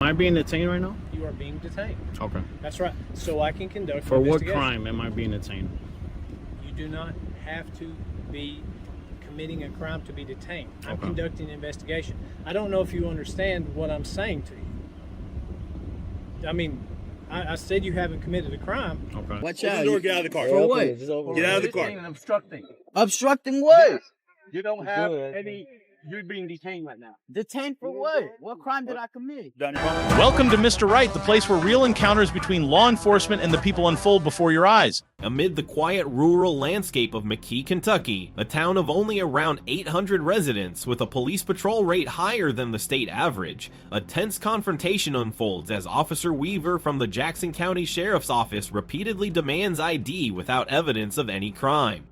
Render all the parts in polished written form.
Am I being detained right now? You are being detained. Okay. That's right. So I can conduct For an what investigation. crime am I being detained? You do not have to be committing a crime to be detained. I'm Okay. conducting an investigation. I don't know if you understand what I'm saying to you. I mean, I said you haven't committed a crime. Okay. Watch Open out. the door, get out of the car. For what? Get out of the car. And obstructing. Obstructing what? You don't have any. You're being detained right now. Detained for what? What crime did I commit? Down your Welcome to Mr. Right, the place where real encounters between law enforcement and the people unfold before your eyes. Amid the quiet rural landscape of McKee, Kentucky, a town of only around 800 residents with a police patrol rate higher than the state average, a tense confrontation unfolds as Officer Weaver from the Jackson County Sheriff's Office repeatedly demands ID without evidence of any crime.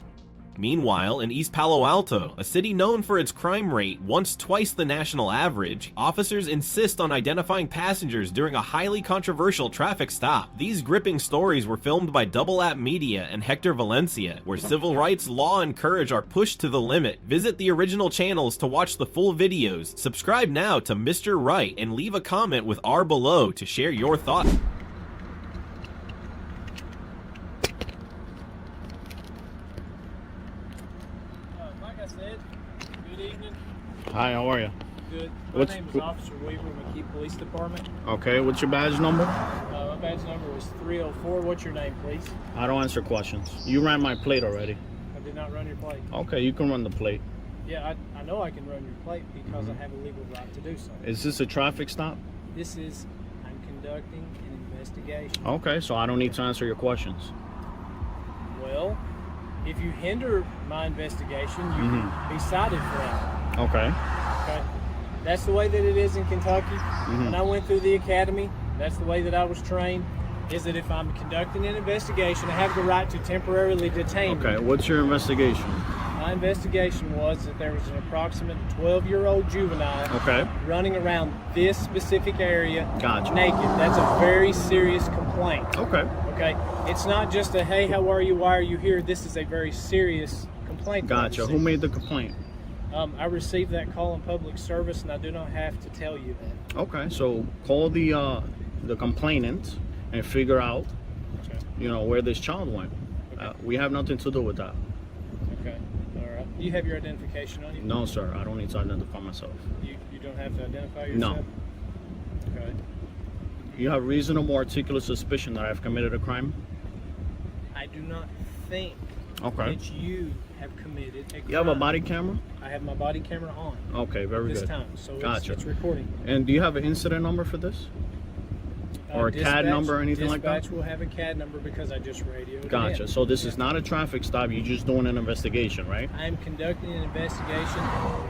Meanwhile, in East Palo Alto, a city known for its crime rate once twice the national average, officers insist on identifying passengers during a highly controversial traffic stop. These gripping stories were filmed by Double App Media and Hector Valencia, where civil rights, law, and courage are pushed to the limit. Visit the original channels to watch the full videos. Subscribe now to Mr. Right and leave a comment with R below to share your thoughts. Like I said, good evening. Hi, how are you? Good. My name is Officer Weaver, McKee Police Department. Okay, what's your badge number? My badge number is 304. What's your name, please? I don't answer questions. You ran my plate already. I did not run your plate. Okay, you can run the plate. Yeah, I know I can run your plate because I have a legal right to do so. Is this a traffic stop? I'm conducting an investigation. Okay, so I don't need to answer your questions. Well, if you hinder my investigation, you can be cited for that. Okay. Okay? That's the way that it is in Kentucky. When I went through the academy, that's the way that I was trained, is that if I'm conducting an investigation, I have the right to temporarily detain you. Okay, what's your investigation? My investigation was that there was an approximate 12-year-old juvenile running around this specific area Gotcha. naked. That's a very serious complaint. Okay. Okay? It's not just a, hey, how are you, why are you here? This is a very serious complaint. that I Gotcha. Who received. made the complaint? I received that call in public service, and I do not have to tell you that. Okay, so call the complainant and figure out, where this child went. We have nothing to do with that. Okay. All right. You have your identification on you? No, sir. I don't need to identify myself. You don't have to identify yourself? No. Okay. You have reasonable articulate suspicion that I've committed a crime? I do not think Okay. that you have committed a crime. You have a body camera? I have my body camera on Okay, very this good. time, so Gotcha. it's recording. And do you have an incident number for this? Or a CAD number or anything like that? Dispatch will have a CAD number because I just radioed it Gotcha. in. So this is not a traffic stop. You're just doing an investigation, right? I am conducting an investigation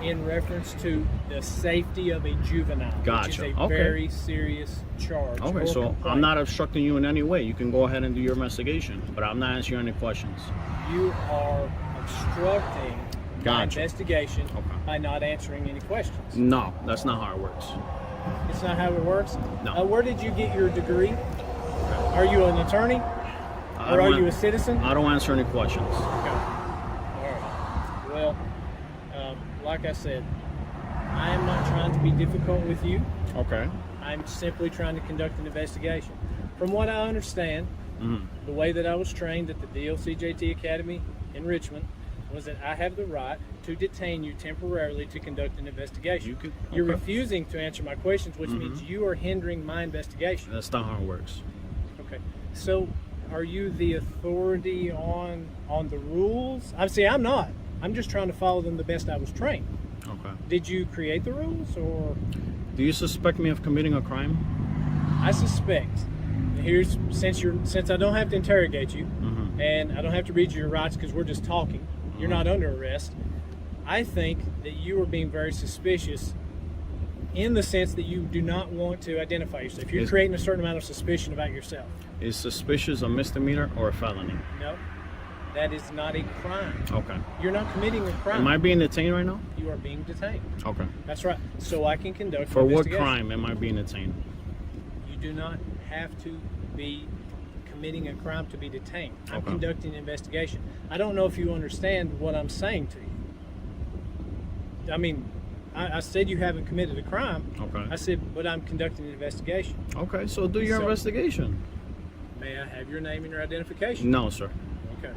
in reference to the safety of a juvenile, Gotcha. which is a Okay. very serious charge. Okay, or so complaint. I'm not obstructing you in any way. You can go ahead and do your investigation, but I'm not answering any questions. You are obstructing my Gotcha. investigation by not answering any questions. No, that's not how it works. It's not how it works? No. Where did you get your degree? Are you an attorney? I Or don't are you an- a citizen? I don't answer any questions. Okay. All right. Well, like I said, I am not trying to be difficult with you. Okay. I'm simply trying to conduct an investigation. From what I understand, the way that I was trained at the DLCJT Academy in Richmond was that I have the right to detain you temporarily to conduct an investigation. You're okay. refusing to answer my questions, which means you are hindering my investigation. That's not how it works. Okay. So, are you the authority on the rules? I'm not. I'm just trying to follow them the best I was trained. Okay. Did you create the rules, or? Do you suspect me of committing a crime? I suspect. Since I don't have to interrogate you, and I don't have to read you your rights because we're just talking. You're not under arrest. I think that you are being very suspicious in the sense that you do not want to identify yourself. You're creating a certain amount of suspicion about yourself. Is suspicious a misdemeanor or a felony? No, that is not a crime. Okay. You're not committing a crime. Am I being detained right now? You are being detained. Okay. That's right. So I can conduct For an what investigation. crime am I being detained? You do not have to be committing a crime to be detained. I'm Okay. conducting an investigation. I don't know if you understand what I'm saying to you. I mean, I said you haven't committed a crime. Okay. I said, but I'm conducting an investigation. Okay, so do your investigation. May I have your name and your identification? No, sir. Okay.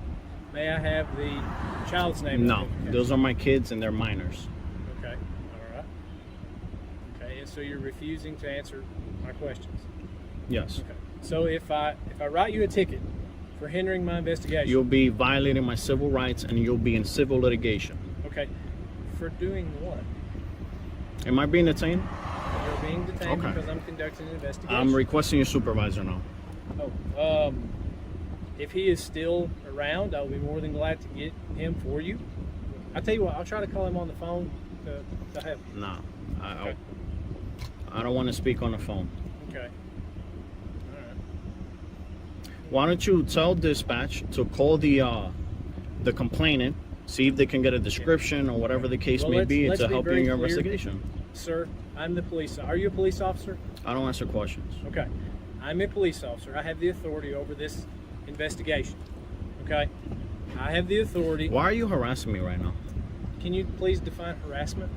May I have the child's name? And No, identification? those are my kids and they're minors. Okay. All right. Okay, and so you're refusing to answer my questions. Yes. Okay. So if I write you a ticket for hindering my investigation, You'll be violating my civil rights and you'll be in civil litigation. okay, for doing what? Am I being detained? You're being detained Okay. because I'm conducting an investigation. I'm requesting your supervisor now. Oh, if he is still around, I'll be more than glad to get him for you. I'll tell you what, I'll try to call him on the phone to have. No, Okay. I don't want to speak on the phone. Okay. All right. Why don't you tell dispatch to call the complainant, see if they can get a description or whatever the case Well, may be let's to be help you very in your clear. investigation. Sir, I'm the police. Are you a police officer? I don't answer questions. Okay. I'm a police officer. I have the authority over this investigation. Okay? I have the authority. Why are you harassing me right now? Can you please define harassment?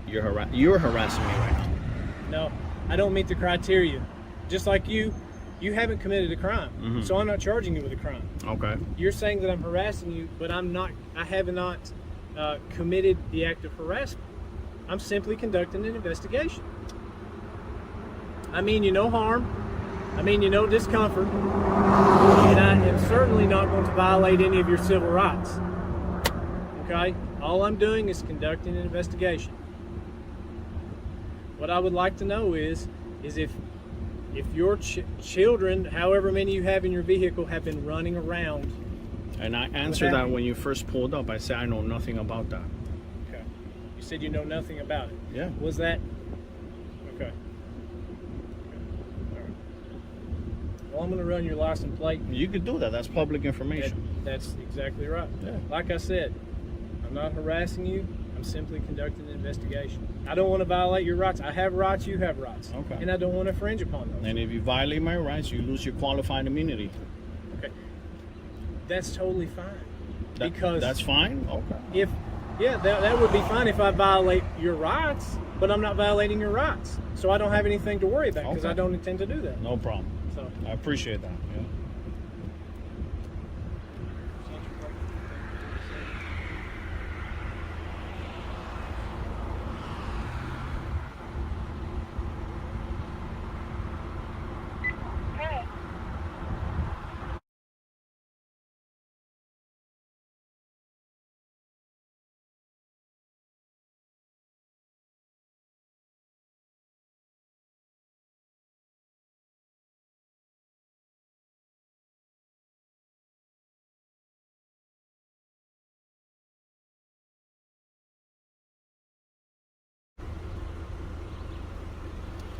You're harassing me right now. No, I don't meet the criteria. Just like you haven't committed a crime. Mhm. So I'm not charging you with a crime. Okay. You're saying that I'm harassing you, but I have not committed the act of harassment. I'm simply conducting an investigation. I mean you no harm. I mean you no discomfort. And I am certainly not going to violate any of your civil rights. Okay? All I'm doing is conducting an investigation. What I would like to know is if your children, however many you have in your vehicle, have been running around. And I answered that happened? when you first pulled up. I said I know nothing about that. Okay. You said you know nothing about it. Yeah. Was that? Okay. All right. Well, I'm going to run your license plate. You could do that. That's public information. That's exactly right. Yeah. Like I said, I'm not harassing you. I'm simply conducting an investigation. I don't want to violate your rights. I have rights. You have rights. Okay. And I don't want to infringe upon those. And if you violate my rights, you lose your qualified immunity. Okay. That's totally fine. Because that's fine. Okay. That would be fine if I violate your rights, but I'm not violating your rights, so I don't have anything to worry about because Okay. I don't intend to do that. No problem. So. I appreciate that. Yeah.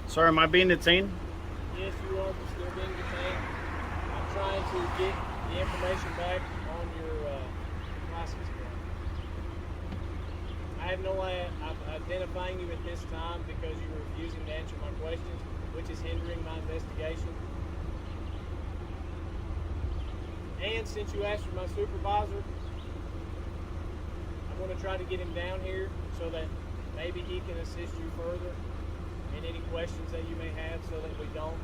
Sir, am I being detained? Yes, you are still being detained. I'm trying to get the information back on your license plate. I have no way of identifying you at this time because you were refusing to answer my questions, which is hindering my investigation. And since you asked for my supervisor, I'm going to try to get him down here so that maybe he can assist you further in any questions that you may have so that we don't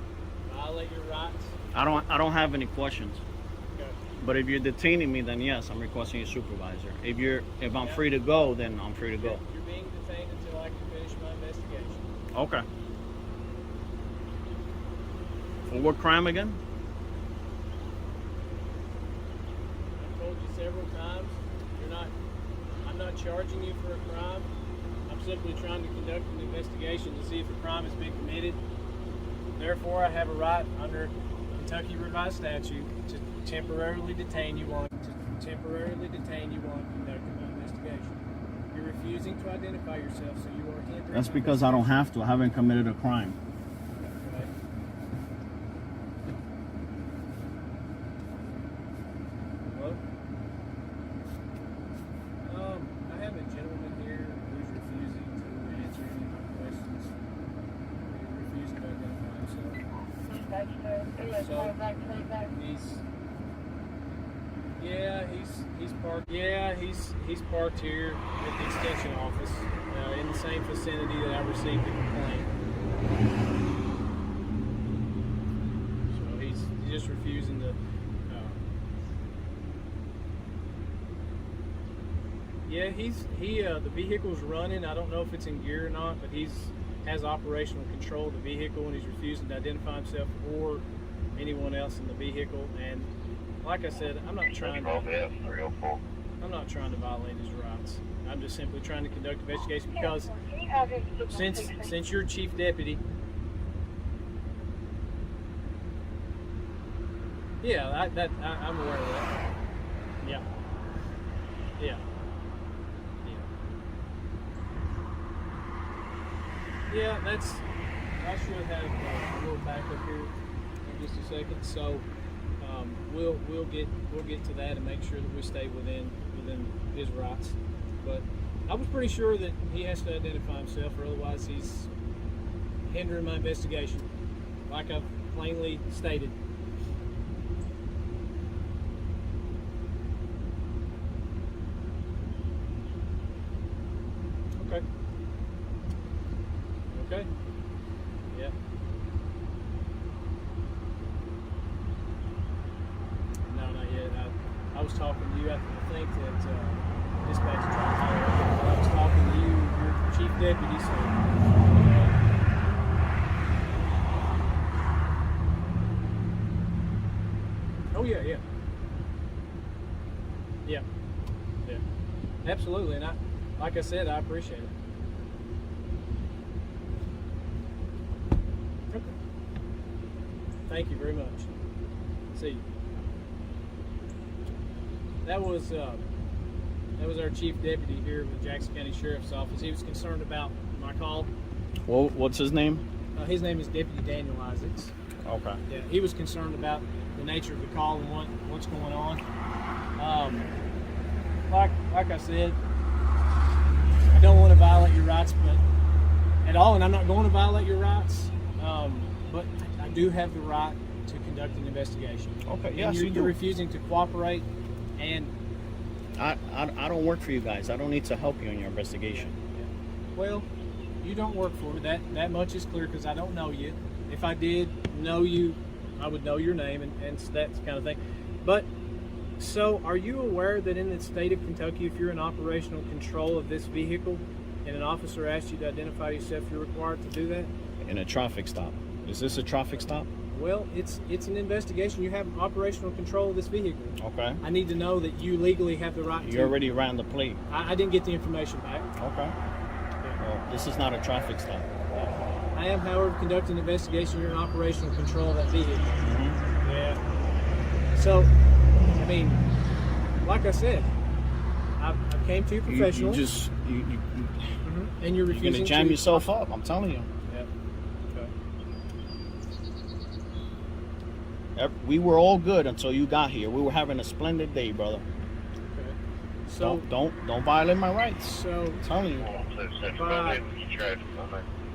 violate your rights. I don't have any questions. Okay. But if you're detaining me, then yes, I'm requesting a supervisor. If I'm free to go, then I'm free to go. You're being detained until I can finish my investigation. Okay. For what crime again? I've told you several times, I'm not charging you for a crime. I'm simply trying to conduct an investigation to see if a crime has been committed. Therefore, I have a right under Kentucky Revised Statute to temporarily detain you while conducting my investigation. You're refusing to identify yourself, so you are hindering. That's my because I don't investigation. have to. I haven't committed a crime. Okay. Hello? I have a gentleman here who's refusing to answer any of my questions. He's refusing to identify himself. So, Yeah, he's parked. Yeah, he's parked here at the extension office in the same vicinity that I received the complaint. So he's just refusing to. Yeah, the vehicle's running. I don't know if it's in gear or not, but has operational control of the vehicle, and he's refusing to identify himself or anyone else in the vehicle. And like I said, I'm not trying to violate his rights. I'm just simply trying to conduct an investigation because since you're chief deputy, yeah, I'm aware of that. Yeah. Yeah. Yeah, I should have a little backup here in just a second. So we'll get to that and make sure that we stay within his rights. But I was pretty sure that he has to identify himself, or otherwise he's hindering my investigation, like I've plainly stated. Okay. Okay. Yeah. No, not yet. I was talking to you. I think that dispatch tried to call. I was talking to you. You're chief deputy, so. Oh yeah, yeah. Yeah. Yeah. Absolutely, and like I said, I appreciate it. Okay. Thank you very much. See you. That was our chief deputy here with Jackson County Sheriff's Office. He was concerned about my call. Well, what's his name? His name is Deputy Daniel Isaacs. Okay. Yeah, he was concerned about the nature of the call and what's going on. Like I said, I don't want to violate your rights, but at all, and I'm not going to violate your rights. But I do have the right to conduct an investigation. Okay. And Yes, you're refusing to cooperate, and I don't work for you guys. I don't need to help you in your investigation. well, you don't work for me. That much is clear because I don't know you. If I did know you, I would know your name and that kind of thing. But so, are you aware that in the state of Kentucky, if you're in operational control of this vehicle and an officer asks you to identify yourself, you're required to do that? In a traffic stop. Is this a traffic stop? Well, it's an investigation. You have operational control of this vehicle. Okay. I need to know that you legally have the right to. You already ran the plate. I didn't get the information back. Okay. Well, this is not a traffic stop. I am, however, conducting an investigation. You're in operational control of that vehicle. Mm-hmm. Yeah. So, I mean, like I said, I came to you professionally. You just and you're refusing gonna jam to, yourself up. I'm telling you. Yeah. Okay. We were all good until you got here. We were having a splendid day, brother. Okay. So Don't violate my rights. So I'm telling you.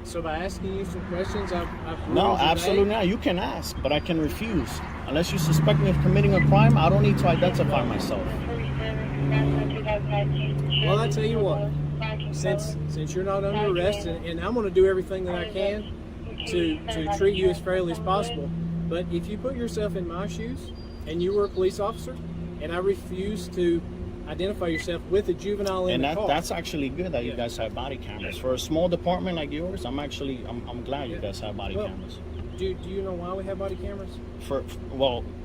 So by asking you some questions, I've No, ruled you absolutely vague? not. You can ask, but I can refuse. Unless you suspect me of committing a crime, I don't need to identify myself. Well, I tell you what, since you're not under arrest, and I'm going to do everything that I can to treat you as fairly as possible, but if you put yourself in my shoes, and you were a police officer, and I refuse to identify yourself with a juvenile in the car. That's actually good that you guys have body cameras. For a small department like yours, I'm glad you guys have body cameras. Do you know why we have body cameras?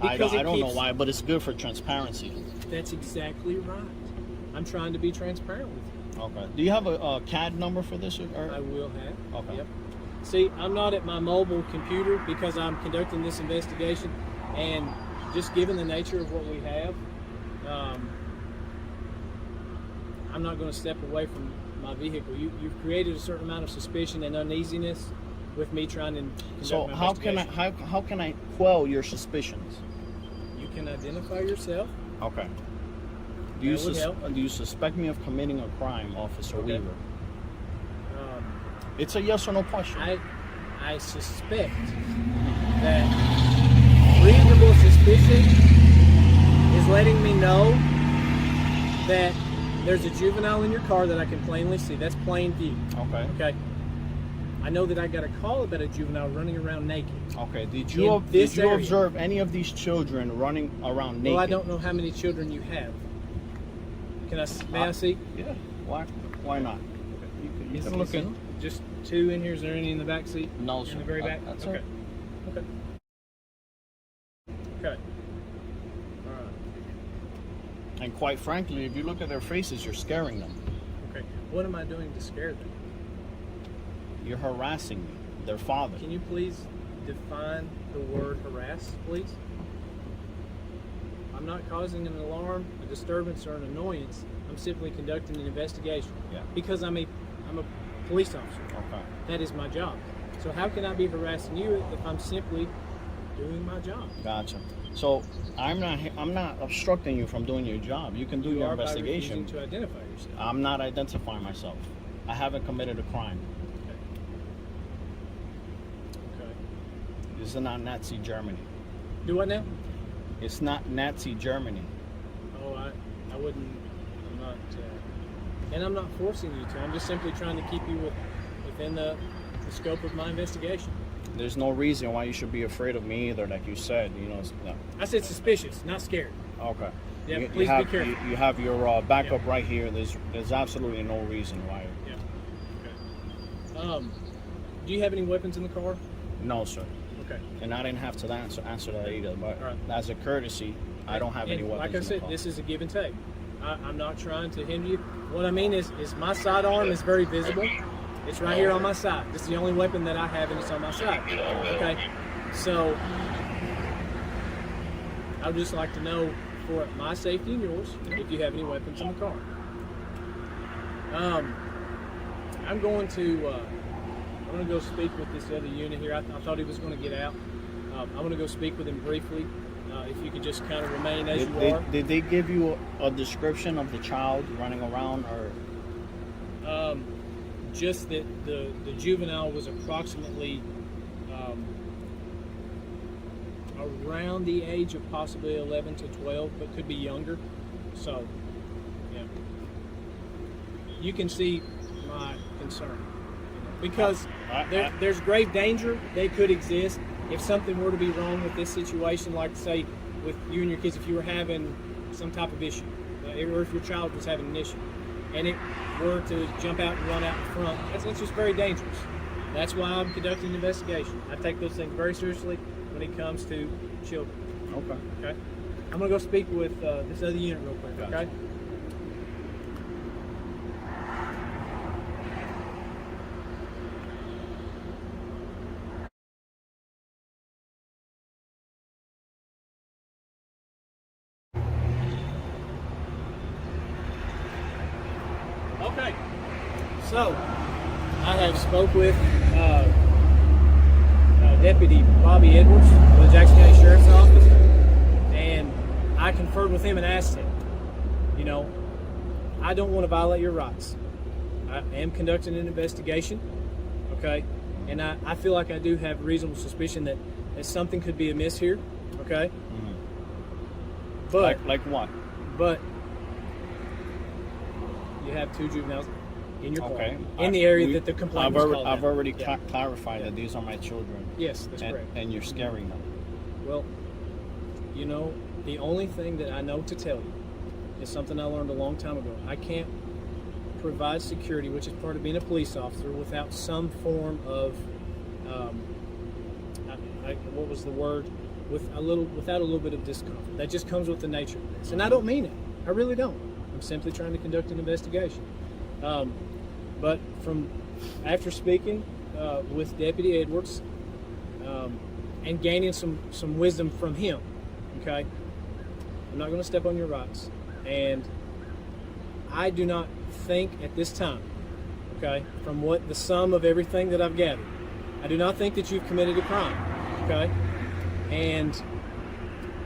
I don't know why, but it's good for transparency. That's exactly right. I'm trying to be transparent with you. Okay. Do you have a CAD number for this? I will have. Okay. Yep. See, I'm not at my mobile computer because I'm conducting this investigation, and just given the nature of what we have, I'm not going to step away from my vehicle. You've created a certain amount of suspicion and uneasiness with me trying to conduct So my how can I quell your suspicions? You can identify yourself. Okay. Do you suspect me of committing a crime, Officer Weaver? It's a yes or no question. I suspect that reasonable suspicion is letting me know that there's a juvenile in your car that I can plainly see. That's plain view. Okay. Okay. I know that I got a call about a juvenile running around naked. Okay. Did In you this area. observe any of these children running around naked? Well, I don't know how many children you have. May I see? Yeah. Why not? You Is can it look in. just 2 in here? Is there any in the back seat? No, In sir. the very back? That's okay. it. Okay. Okay. All right. And quite frankly, if you look at their faces, you're scaring them. Okay. What am I doing to scare them? You're harassing their father. Can you please define the word harass, please? I'm not causing an alarm, a disturbance, or an annoyance. I'm simply conducting an investigation. Yeah. Because I'm a police officer. Okay. That is my job. So how can I be harassing you if I'm simply doing my job? Gotcha. So I'm not obstructing you from doing your job. You can do your are by investigation. refusing to identify yourself. I'm not identifying myself. I haven't committed a crime. Okay. This is not Nazi Germany. Do what now? It's not Nazi Germany. Oh, I wouldn't. I'm not. And I'm not forcing you to. I'm just simply trying to keep you within the scope of my investigation. There's no reason why you should be afraid of me either, like you said. You know. No. I said suspicious, not scared. Okay. Yeah, you please have, be careful. You have your backup Yeah. right here. There's absolutely no reason why. Yeah. Okay. Do you have any weapons in the car? No, sir. Okay. And I didn't have to answer that either. But All right. as a courtesy, I don't have any And weapons. like I in the said, car. this is a give and take. I'm not trying to hinder you. What I mean is my sidearm is very visible. It's right here on my side. This is the only weapon that I have, and it's on my side. Okay. So I would just like to know, for my safety and yours, if you have any weapons in the car. I'm going to go speak with this other unit here. I thought he was going to get out. I'm going to go speak with him briefly. If you could just kind of remain as you are. Did they give you a description of the child running around, or? Just that the juvenile was approximately around the age of possibly 11 to 12, but could be younger. So, yeah. You can see my concern. Because there's grave danger. They could exist. If something were to be wrong with this situation, like say with you and your kids, if you were having some type of issue, or if your child was having an issue, and it were to jump out and run out in front, that's just very dangerous. That's why I'm conducting an investigation. I take those things very seriously when it comes to children. Okay. Okay? I'm going to go speak with this other unit real quick, Gotcha. okay? Okay, so I have spoke with Deputy Bobby Edwards of the Jackson County Sheriff's Office, and I conferred with him and asked him, you know, I don't want to violate your rights. I am conducting an investigation, okay, and I feel like I do have reasonable suspicion that something could be amiss here, okay? Mm-hmm. But Like what? But you have 2 juveniles in your car, Okay. in the area that the complaint was called I've out. already Yeah. clarified that these are my children. Yes, that's correct. And you're scaring them. Well, you know, the only thing that I know to tell you is something I learned a long time ago. I can't provide security, which is part of being a police officer, without some form of, what was the word? Without a little bit of discomfort. That just comes with the nature of this. And I don't mean it. I really don't. I'm simply trying to conduct an investigation. But after speaking with Deputy Edwards and gaining some wisdom from him, okay, I'm not going to step on your rights. And I do not think at this time, okay, from what the sum of everything that I've gathered, I do not think that you've committed a crime, okay? And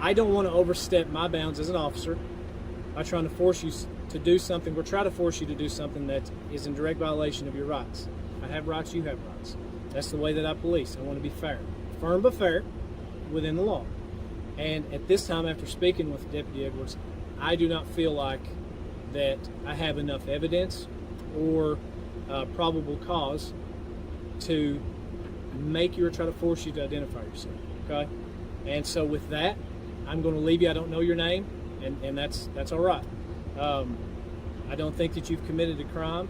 I don't want to overstep my bounds as an officer by trying to force you to do something, or try to force you to do something that is in direct violation of your rights. I have rights, you have rights. That's the way that I police. I want to be fair. Firm but fair within the law. And at this time, after speaking with Deputy Edwards, I do not feel like that I have enough evidence or probable cause to make you or try to force you to identify yourself, okay? And so with that, I'm going to leave you. I don't know your name, and that's all right. I don't think that you've committed a crime,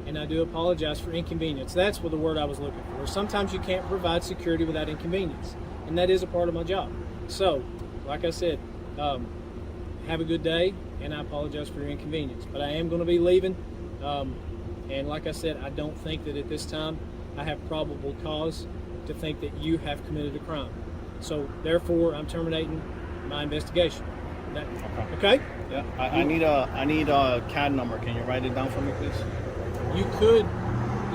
and I do apologize for inconvenience. That's what the word I was looking for. Sometimes you can't provide security without inconvenience, and that is a part of my job. So, like I said, have a good day, and I apologize for your inconvenience. But I am going to be leaving, and like I said, I don't think that at this time I have probable cause to think that you have committed a crime. So, therefore, I'm terminating my investigation. Okay? Yeah. I need a CAD number. Can you write it down for me, please? You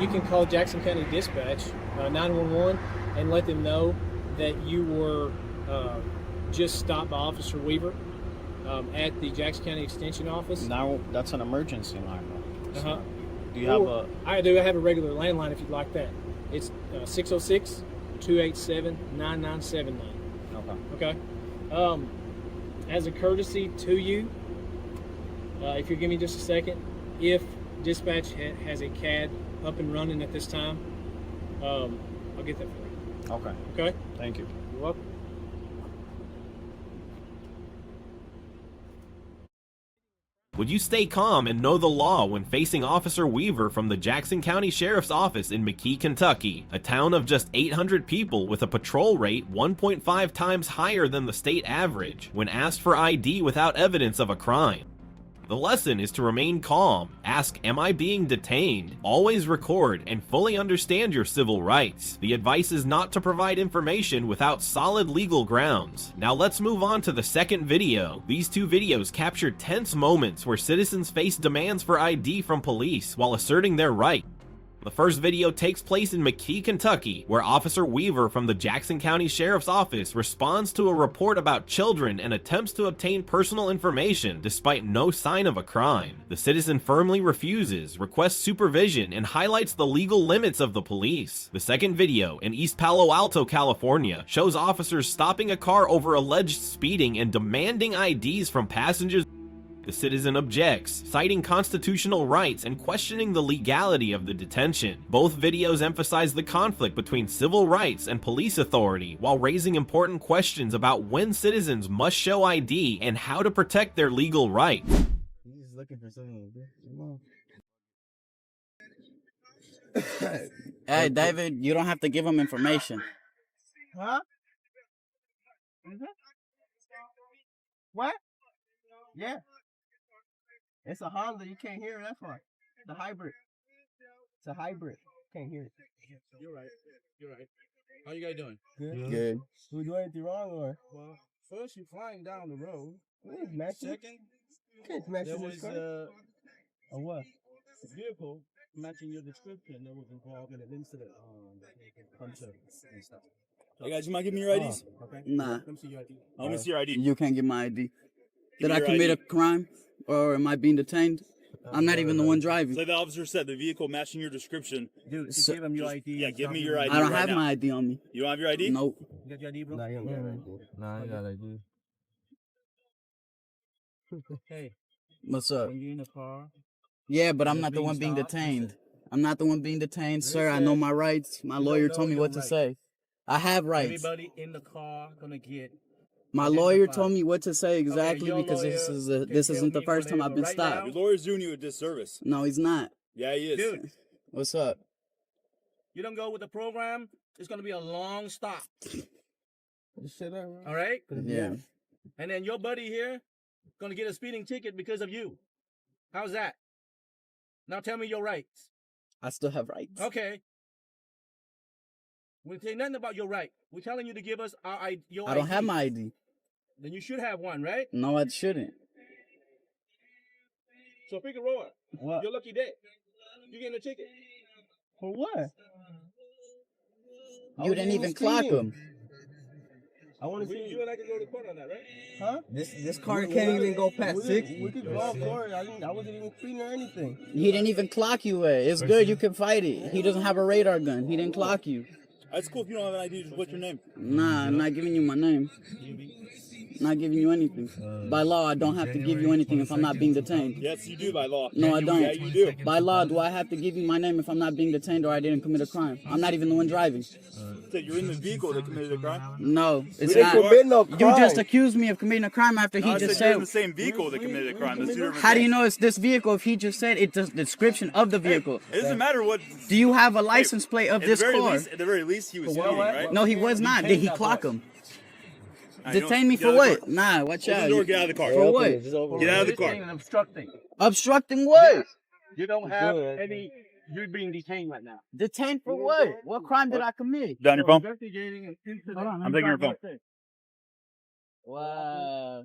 can call Jackson County Dispatch 911 and let them know that you were just stopped by Officer Weaver at the Jackson County Extension Office. Now that's an emergency line. Though. So do you have a? I do. I have a regular landline if you'd like that. It's 606-287-9979. Okay. Okay. As a courtesy to you, if you give me just a second, if dispatch has a CAD up and running at this time, I'll get that for you. Okay. Okay? Thank you. You're welcome. Would you stay calm and know the law when facing Officer Weaver from the Jackson County Sheriff's Office in McKee, Kentucky, a town of just 800 people with a patrol rate 1.5 times higher than the state average, when asked for ID without evidence of a crime? The lesson is to remain calm, ask, "Am I being detained?" Always record and fully understand your civil rights. The advice is not to provide information without solid legal grounds. Now let's move on to the second video. These two videos capture tense moments where citizens face demands for ID from police while asserting their right. The first video takes place in McKee, Kentucky, where Officer Weaver from the Jackson County Sheriff's Office responds to a report about children and attempts to obtain personal information despite no sign of a crime. The citizen firmly refuses, requests supervision, and highlights the legal limits of the police. The second video, in East Palo Alto, California, shows officers stopping a car over alleged speeding and demanding IDs from passengers. The citizen objects, citing constitutional rights and questioning the legality of the detention. Both videos emphasize the conflict between civil rights and police authority while raising important questions about when citizens must show ID and how to protect their legal rights. He's looking for something. Hey, David, you don't have to give him information. Huh? What? Yeah. It's a Honda. You can't hear it. That's why. The hybrid. It's a hybrid. Can't hear it. You're right. You're right. How you guys doing? Good. Good. We doing anything wrong or? Well, first you're flying down the road. Second, there was a what? vehicle matching your description that was involved in an incident. Hunter and stuff. Hey guys, you mind giving me your IDs? Okay. Nah. Let me see your ID. Let me see your ID. You can't get my ID. Did me I your commit ID. a crime? Or am I being detained? I'm not even the one driving. So the officer said the vehicle matching your description. Dude, So- give him your ID. Yeah, give me your ID. I don't right have now. my ID on me. You don't have your ID? Nope. You got your ID, bro? Nah, you don't got ID. Nah, you got ID. Hey, What's up? when you're in the car, Yeah, but I'm You're not the being one being stopped? detained. I'm not the one being detained, sir. I know my rights. My lawyer know told me your what to rights. say. I have rights. everybody in the car gonna get. My lawyer identified. told me what to say exactly your because lawyer this can isn't tell the me first time whatever I've been right stopped. Your lawyer's doing you a disservice. No, he's not. Yeah, he is. Dude, What's up? you don't go with the program, it's gonna be a long stop. Shut up. All right? Yeah. And then your buddy here gonna get a speeding ticket because of you. How's that? Now tell me your rights. I still have rights. Okay. We say nothing about your right. We're telling you to give us your I don't ID. have my ID. Then you should have one, right? No, I shouldn't. So Figueroa, What? your lucky day. You getting a ticket. For what? You didn't even clock him. I want to see You and I can go to court on that, right? Huh? This car can't even go past 6. We could go for it. I wasn't even speeding or anything. He didn't even clock you. It's good. You can fight it. He doesn't have a radar gun. He didn't clock you. That's cool if you don't have an ID. Just what's your name? Nah, I'm not giving you my name. Not giving you anything. By law, I don't have to give you anything if I'm not being detained. Yes, you do by law. No, I don't. Yeah, you do. By law, do I have to give you my name if I'm not being detained or I didn't commit a crime? I'm not even the one driving. So you're in the vehicle that committed a crime? No, it's We not. didn't commit no crime. You just accused me of committing a crime after he I just said you're in said. the same vehicle that committed a crime. That's two different How do you things. know it's this vehicle if he just said it's the description of the vehicle? It doesn't matter what. Do you have a license plate of this car? At the very least, he was speeding, right? No, he was not. Did he clock him? All right, Detain me get for out of the what? car. Nah, watch Open out. the door, get out of the car. For what? Get out of the car. Obstructing. Obstructing what? You don't have any. You're being detained right now. Detained for what? What crime did I commit? Down your phone. Investigating. Hold on, I'm taking your phone. Wow.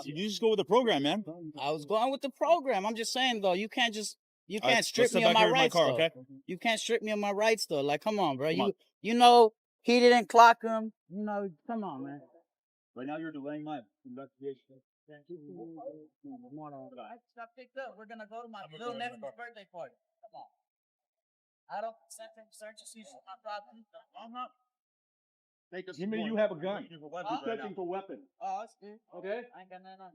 You just go with the program, man. I was going with the program. I'm just saying though, you can't All right, strip let's me step of back my here in rights car, though. okay? You can't strip me of my rights though. Like, come on, bro. Come on. You know he didn't clock him. You know, come on, man. Right now, you're delaying my investigation. I just got picked up. We're gonna go to my little nephew's birthday party. Come on. I don't search and see my problem. You mean you have a gun? Huh? Searching for weapons. Oh, that's good. Okay. I ain't got nothing on.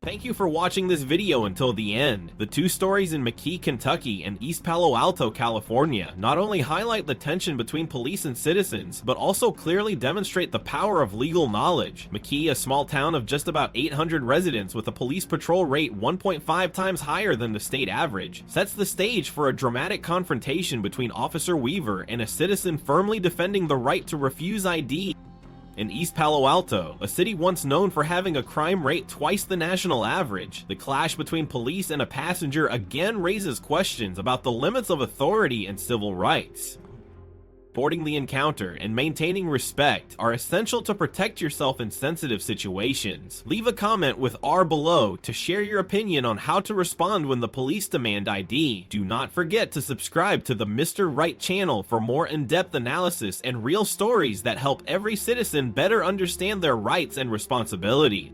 Thank you for watching this video until the end. The two stories in McKee, Kentucky and East Palo Alto, California not only highlight the tension between police and citizens, but also clearly demonstrate the power of legal knowledge. McKee, a small town of just about 800 residents with a police patrol rate 1.5 times higher than the state average, sets the stage for a dramatic confrontation between Officer Weaver and a citizen firmly defending the right to refuse ID. In East Palo Alto, a city once known for having a crime rate twice the national average, the clash between police and a passenger again raises questions about the limits of authority and civil rights. Reporting the encounter and maintaining respect are essential to protect yourself in sensitive situations. Leave a comment with R below to share your opinion on how to respond when the police demand ID. Do not forget to subscribe to the Mr. Right channel for more in-depth analysis and real stories that help every citizen better understand their rights and responsibilities.